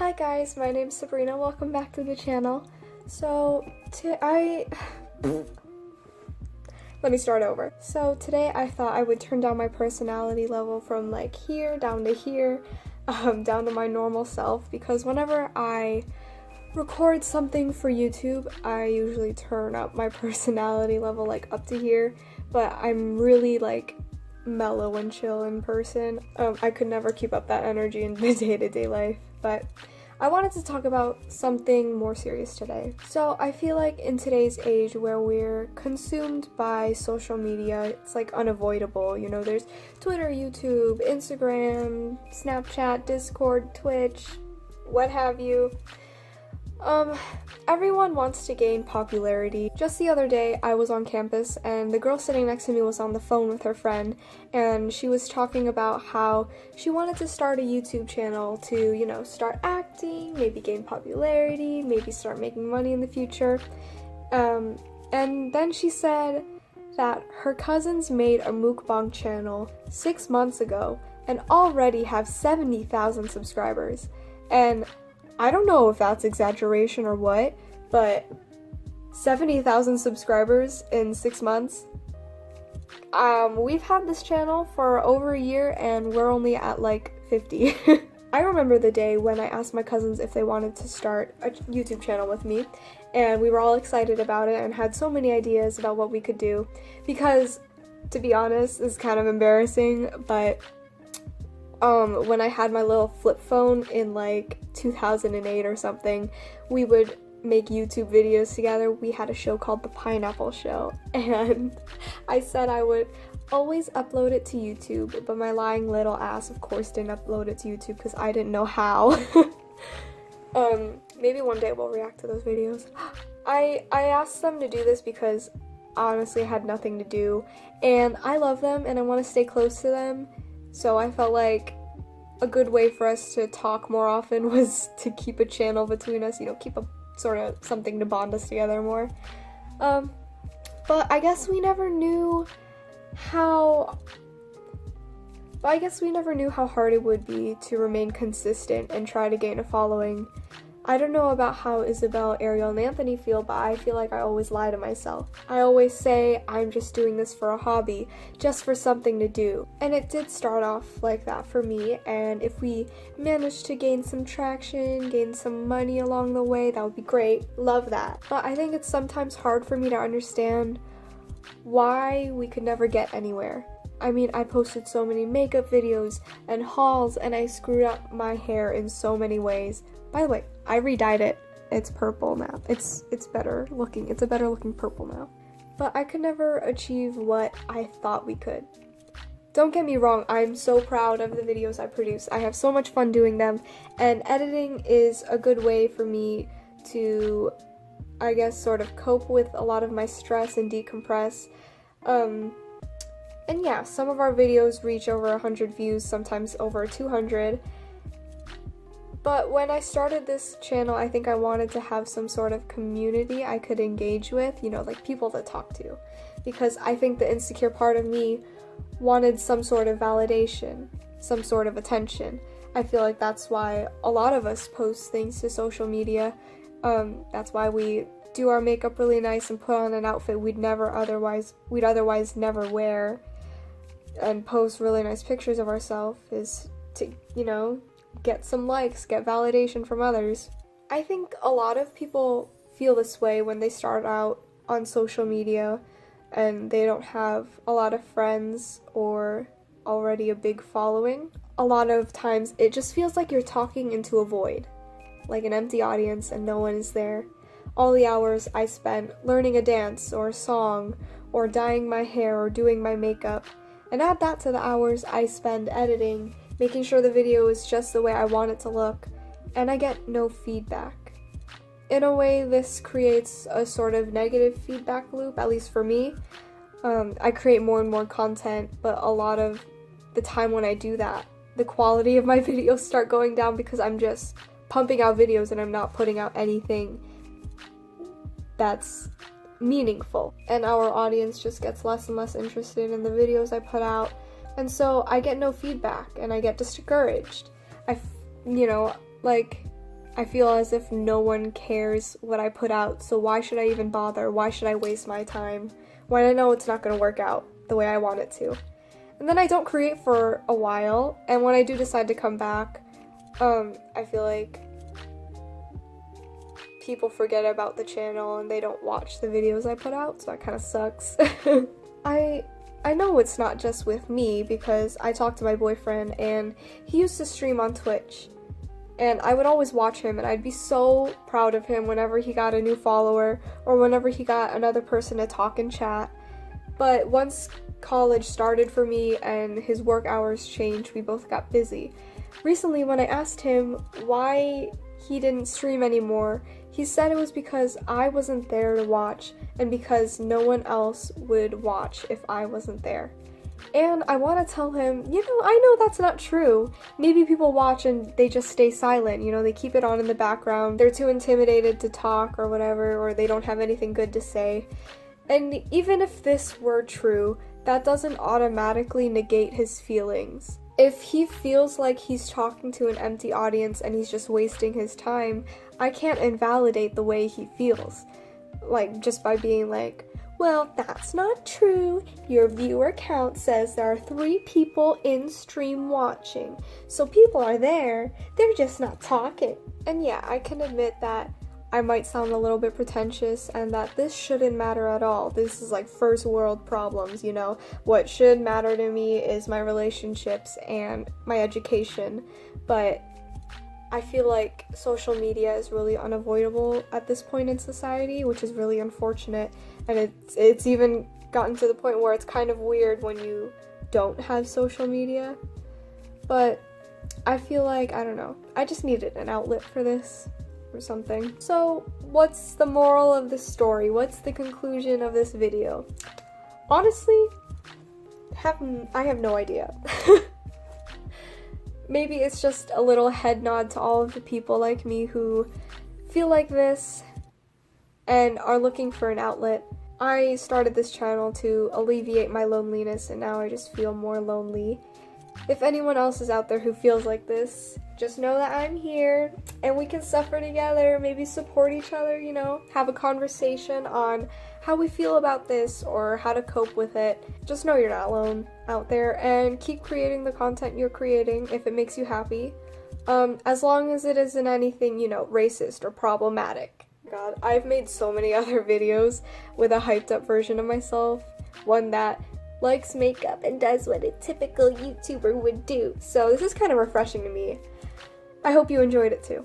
Hi guys, my name's Sabrina. Welcome back to the channel. Let me start over. So today I thought I would turn down my personality level from like here down to here, down to my normal self, because whenever I record something for YouTube, I usually turn up my personality level like up to here, but I'm really like mellow and chill in person. I could never keep up that energy in the day-to-day life, but I wanted to talk about something more serious today. So I feel like in today's age where we're consumed by social media, it's like unavoidable. You know, there's Twitter, YouTube, Instagram, Snapchat, Discord, Twitch, what have you. Everyone wants to gain popularity. Just the other day, I was on campus and the girl sitting next to me was on the phone with her friend, and she was talking about how she wanted to start a YouTube channel to, you know, start acting, maybe gain popularity, maybe start making money in the future. And then she said that her cousins made a mukbang channel 6 months ago and already have 70,000 subscribers. And I don't know if that's exaggeration or what, but 70,000 subscribers in 6 months. We've had this channel for over a year and we're only at like 50. I remember the day when I asked my cousins if they wanted to start a YouTube channel with me, and we were all excited about it and had so many ideas about what we could do, because, to be honest, it's kind of embarrassing, but when I had my little flip phone in like 2008 or something, we would make YouTube videos together. We had a show called The Pineapple Show, and I said I would always upload it to YouTube, but my lying little ass of course didn't upload it to YouTube because I didn't know how. Maybe one day we'll react to those videos. I asked them to do this because honestly I had nothing to do, and I love them and I want to stay close to them. So I felt like a good way for us to talk more often was to keep a channel between us, you know, keep a sort of something to bond us together more. But I guess we never knew how hard it would be to remain consistent and try to gain a following. I don't know about how Isabelle, Arielle, and Anthony feel, but I feel like I always lie to myself. I always say I'm just doing this for a hobby, just for something to do. And it did start off like that for me, and if we manage to gain some traction, gain some money along the way, that would be great. Love that. But I think it's sometimes hard for me to understand why we could never get anywhere. I mean, I posted so many makeup videos and hauls, and I screwed up my hair in so many ways. By the way, I re-dyed it. It's purple now. It's better looking. It's a better looking purple now. But I could never achieve what I thought we could. Don't get me wrong, I'm so proud of the videos I produce. I have so much fun doing them, and editing is a good way for me to, I guess, sort of cope with a lot of my stress and decompress. And yeah, some of our videos reach over 100 views, sometimes over 200. But when I started this channel, I think I wanted to have some sort of community I could engage with, you know, like people to talk to. Because I think the insecure part of me wanted some sort of validation, some sort of attention. I feel like that's why a lot of us post things to social media. That's why we do our makeup really nice and put on an outfit we'd otherwise never wear, and post really nice pictures of ourselves, is to, you know, get some likes, get validation from others. I think a lot of people feel this way when they start out on social media and they don't have a lot of friends or already a big following. A lot of times it just feels like you're talking into a void, like an empty audience, and no one is there. All the hours I spent learning a dance or a song or dyeing my hair or doing my makeup, and add that to the hours I spend editing, making sure the video is just the way I want it to look, and I get no feedback. In a way, this creates a sort of negative feedback loop, at least for me. I create more and more content, but a lot of the time when I do that, the quality of my videos start going down because I'm just pumping out videos and I'm not putting out anything that's meaningful. And our audience just gets less and less interested in the videos I put out. And so I get no feedback and I get discouraged. You know, like, I feel as if no one cares what I put out, so why should I even bother? Why should I waste my time when I know it's not going to work out the way I want it to? And then I don't create for a while, and when I do decide to come back, I feel like people forget about the channel and they don't watch the videos I put out, so that kind of sucks. I know it's not just with me, because I talked to my boyfriend and he used to stream on Twitch, and I would always watch him, and I'd be so proud of him whenever he got a new follower or whenever he got another person to talk and chat. But once college started for me and his work hours changed, we both got busy. Recently, when I asked him why he didn't stream anymore, he said it was because I wasn't there to watch and because no one else would watch if I wasn't there. And I want to tell him, I know that's not true. Maybe people watch and they just stay silent, they keep it on in the background. They're too intimidated to talk or whatever, or they don't have anything good to say. And even if this were true, that doesn't automatically negate his feelings. If he feels like he's talking to an empty audience and he's just wasting his time, I can't invalidate the way he feels. Just by being like, well, that's not true. Your viewer count says there are 3 people in stream watching. So people are there, they're just not talking. And yeah, I can admit that I might sound a little bit pretentious and that this shouldn't matter at all. This is first world problems, What should matter to me is my relationships and my education. But I feel like social media is really unavoidable at this point in society, which is really unfortunate. And it's even gotten to the point where it's kind of weird when you don't have social media. But I feel like, I don't know, I just needed an outlet for this or something. So what's the moral of this story? What's the conclusion of this video? Honestly, I have no idea. Maybe it's just a little head nod to all of the people like me who feel like this and are looking for an outlet. I started this channel to alleviate my loneliness, and now I just feel more lonely. If anyone else is out there who feels like this, just know that I'm here and we can suffer together, maybe support each other, have a conversation on how we feel about this or how to cope with it. Just know you're not alone out there, and keep creating the content you're creating if it makes you happy. As long as it isn't anything, racist or problematic. God, I've made so many other videos with a hyped up version of myself. One that likes makeup and does what a typical YouTuber would do. So this is kind of refreshing to me. I hope you enjoyed it too.